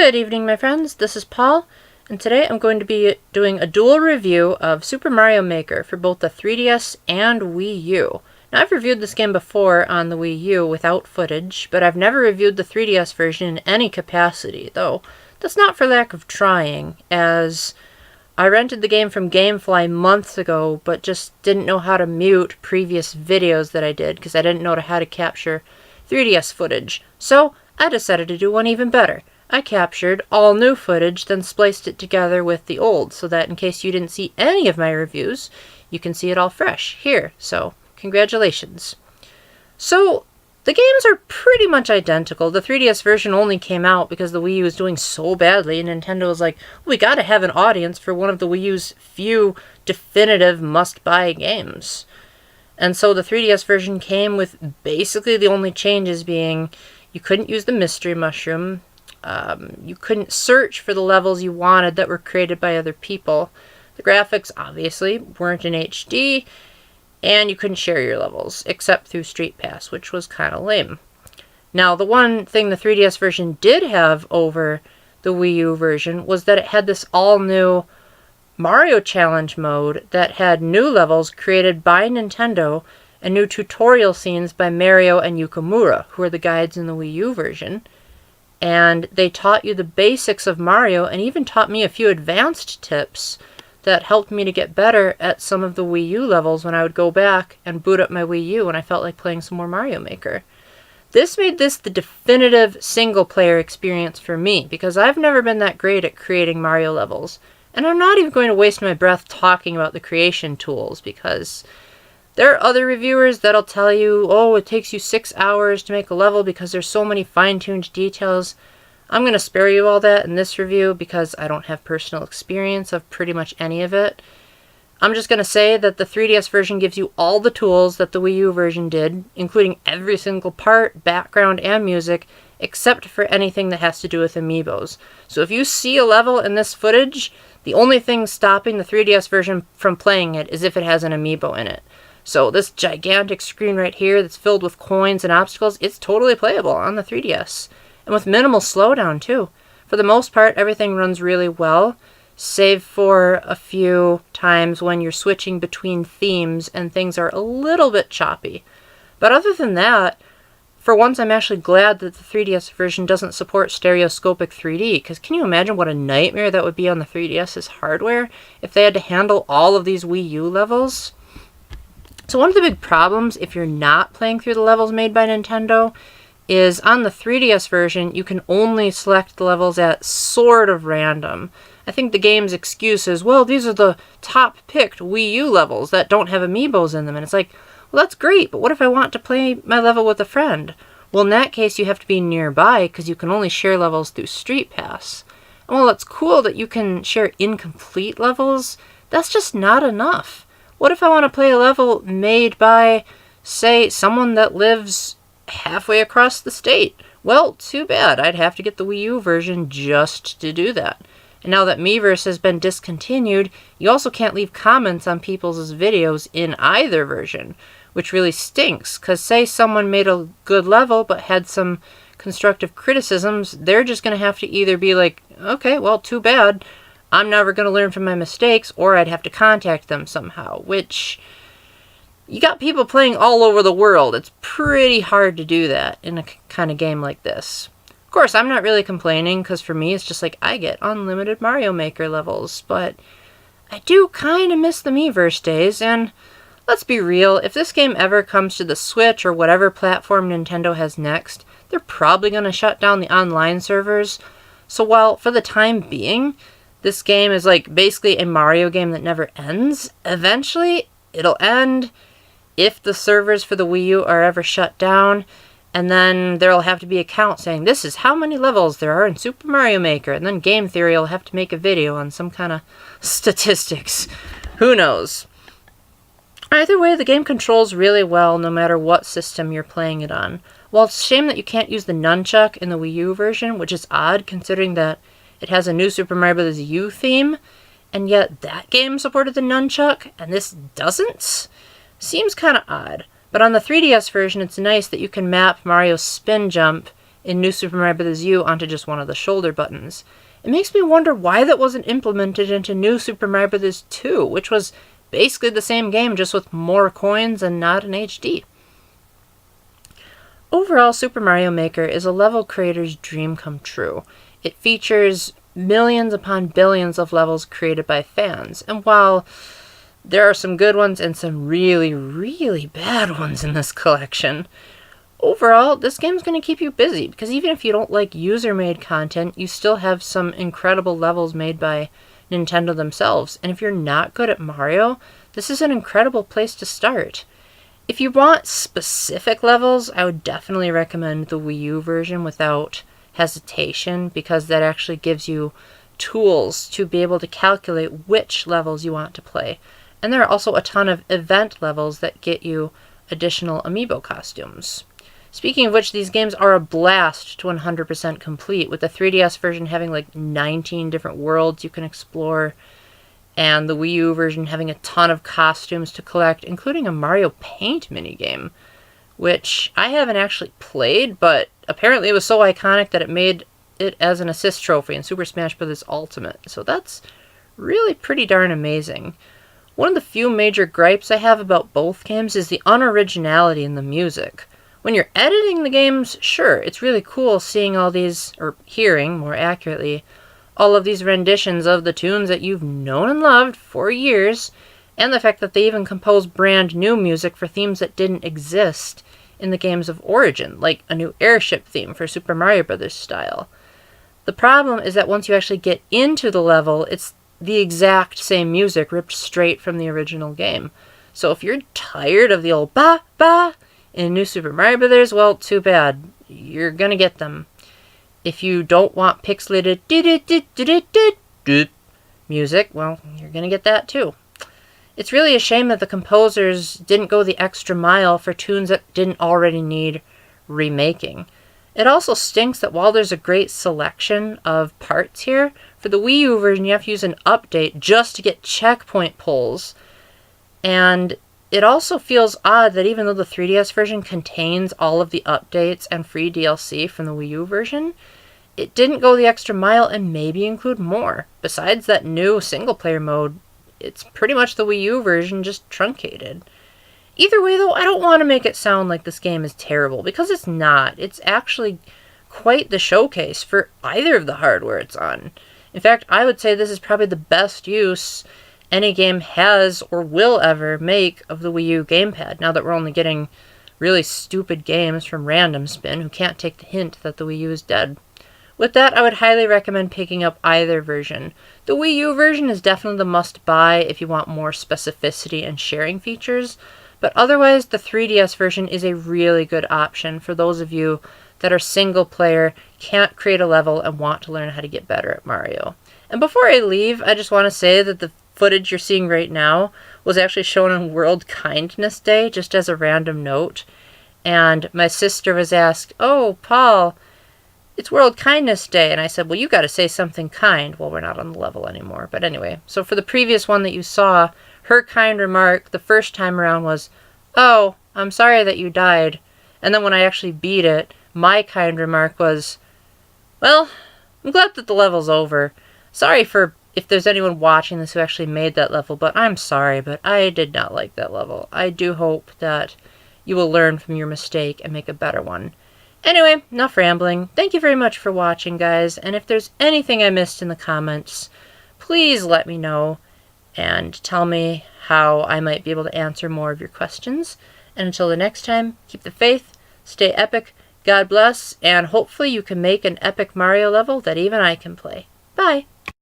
Good evening, my friends. This is Paul, and today I'm going to be doing a dual review of Super Mario Maker for both the 3DS and Wii U. Now, I've reviewed this game before on the Wii U without footage, but I've never reviewed the 3DS version in any capacity, though that's not for lack of trying, as I rented the game from Gamefly months ago, but just didn't know how to mute previous videos that I did, because I didn't know how to capture 3DS footage. So I decided to do one even better. I captured all new footage, then spliced it together with the old, so that in case you didn't see any of my reviews, you can see it all fresh here. So, congratulations. So, the games are pretty much identical. The 3DS version only came out because the Wii U was doing so badly, and Nintendo was like, we gotta have an audience for one of the Wii U's few definitive must-buy games. And so the 3DS version came with basically the only changes being you couldn't use the mystery mushroom, you couldn't search for the levels you wanted that were created by other people. The graphics, obviously, weren't in HD, and you couldn't share your levels, except through Street Pass, which was kind of lame. Now, the one thing the 3DS version did have over the Wii U version was that it had this all-new Mario Challenge mode that had new levels created by Nintendo and new tutorial scenes by Mario and Yukamura, who are the guides in the Wii U version. And they taught you the basics of Mario and even taught me a few advanced tips that helped me to get better at some of the Wii U levels when I would go back and boot up my Wii U when I felt like playing some more Mario Maker. This made this the definitive single-player experience for me, because I've never been that great at creating Mario levels. And I'm not even going to waste my breath talking about the creation tools, because there are other reviewers that'll tell you, oh, it takes you 6 hours to make a level because there's so many fine-tuned details. I'm going to spare you all that in this review because I don't have personal experience of pretty much any of it. I'm just going to say that the 3DS version gives you all the tools that the Wii U version did, including every single part, background, and music, except for anything that has to do with amiibos. So if you see a level in this footage, the only thing stopping the 3DS version from playing it is if it has an amiibo in it. So this gigantic screen right here that's filled with coins and obstacles, it's totally playable on the 3DS. And with minimal slowdown, too. For the most part, everything runs really well, save for a few times when you're switching between themes and things are a little bit choppy. But other than that, for once I'm actually glad that the 3DS version doesn't support stereoscopic 3D, because can you imagine what a nightmare that would be on the 3DS's hardware if they had to handle all of these Wii U levels? So one of the big problems if you're not playing through the levels made by Nintendo is on the 3DS version, you can only select the levels at sort of random. I think the game's excuse is, well, these are the top-picked Wii U levels that don't have amiibos in them. And it's like, well, that's great, but what if I want to play my level with a friend? Well, in that case, you have to be nearby because you can only share levels through Street Pass. And while it's cool that you can share incomplete levels, that's just not enough. What if I want to play a level made by, say, someone that lives halfway across the state? Well, too bad. I'd have to get the Wii U version just to do that. And now that Miiverse has been discontinued, you also can't leave comments on people's videos in either version, which really stinks, because say someone made a good level but had some constructive criticisms, they're just going to have to either be like, okay, well, too bad, I'm never going to learn from my mistakes, or I'd have to contact them somehow, which, you got people playing all over the world. It's pretty hard to do that in a kind of game like this. Of course, I'm not really complaining, because for me, it's just like, I get unlimited Mario Maker levels, but I do kind of miss the Miiverse days, and let's be real, if this game ever comes to the Switch or whatever platform Nintendo has next, they're probably going to shut down the online servers. So while, for the time being, this game is like basically a Mario game that never ends, eventually it'll end if the servers for the Wii U are ever shut down, and then there'll have to be a count saying this is how many levels there are in Super Mario Maker, and then Game Theory will have to make a video on some kind of statistics. Who knows? Either way, the game controls really well no matter what system you're playing it on. While it's a shame that you can't use the nunchuck in the Wii U version, which is odd considering that it has a new Super Mario Bros. U theme, and yet that game supported the nunchuck, and this doesn't? Seems kind of odd. But on the 3DS version, it's nice that you can map Mario's spin jump in New Super Mario Bros. U onto just one of the shoulder buttons. It makes me wonder why that wasn't implemented into New Super Mario Bros. 2, which was basically the same game, just with more coins and not in HD. Overall, Super Mario Maker is a level creator's dream come true. It features millions upon billions of levels created by fans, and while there are some good ones and some really, really bad ones in this collection, overall, this game's going to keep you busy, because even if you don't like user-made content, you still have some incredible levels made by Nintendo themselves, and if you're not good at Mario, this is an incredible place to start. If you want specific levels, I would definitely recommend the Wii U version without hesitation, because that actually gives you tools to be able to calculate which levels you want to play. And there are also a ton of event levels that get you additional amiibo costumes. Speaking of which, these games are a blast to 100% complete, with the 3DS version having like 19 different worlds you can explore, and the Wii U version having a ton of costumes to collect, including a Mario Paint minigame, which I haven't actually played, but apparently it was so iconic that it made it as an assist trophy in Super Smash Bros. Ultimate, so that's really pretty darn amazing. One of the few major gripes I have about both games is the unoriginality in the music. When you're editing the games, sure, it's really cool seeing all these, or hearing, more accurately, all of these renditions of the tunes that you've known and loved for years, and the fact that they even compose brand new music for themes that didn't exist in the games of origin, like a new airship theme for Super Mario Bros. Style. The problem is that once you actually get into the level, it's the exact same music ripped straight from the original game. So if you're tired of the old ba-ba in New Super Mario Bros., well, too bad. You're gonna get them. If you don't want pixelated music, well, you're gonna get that too. It's really a shame that the composers didn't go the extra mile for tunes that didn't already need remaking. It also stinks that while there's a great selection of parts here, for the Wii U version you have to use an update just to get checkpoint pulls. And it also feels odd that even though the 3DS version contains all of the updates and free DLC from the Wii U version, it didn't go the extra mile and maybe include more. Besides that new single-player mode, it's pretty much the Wii U version, just truncated. Either way, though, I don't want to make it sound like this game is terrible, because it's not. It's actually quite the showcase for either of the hardware it's on. In fact, I would say this is probably the best use any game has or will ever make of the Wii U gamepad, now that we're only getting really stupid games from Random Spin, who can't take the hint that the Wii U is dead. With that, I would highly recommend picking up either version. The Wii U version is definitely the must-buy if you want more specificity and sharing features, but otherwise the 3DS version is a really good option for those of you that are single-player, can't create a level, and want to learn how to get better at Mario. And before I leave, I just want to say that the footage you're seeing right now was actually shown on World Kindness Day, just as a random note. And my sister was asked, "Oh, Paul, it's World Kindness Day." And I said, "Well, you got to say something kind." Well, we're not on the level anymore. But anyway, so for the previous one that you saw, her kind remark the first time around was, "Oh, I'm sorry that you died." And then when I actually beat it, my kind remark was, "Well, I'm glad that the level's over. Sorry for if there's anyone watching this who actually made that level, but I'm sorry, but I did not like that level. I do hope that you will learn from your mistake and make a better one." Anyway, enough rambling. Thank you very much for watching, guys, and if there's anything I missed in the comments, please let me know and tell me how I might be able to answer more of your questions. And until the next time, keep the faith, stay epic, God bless, and hopefully you can make an epic Mario level that even I can play. Bye!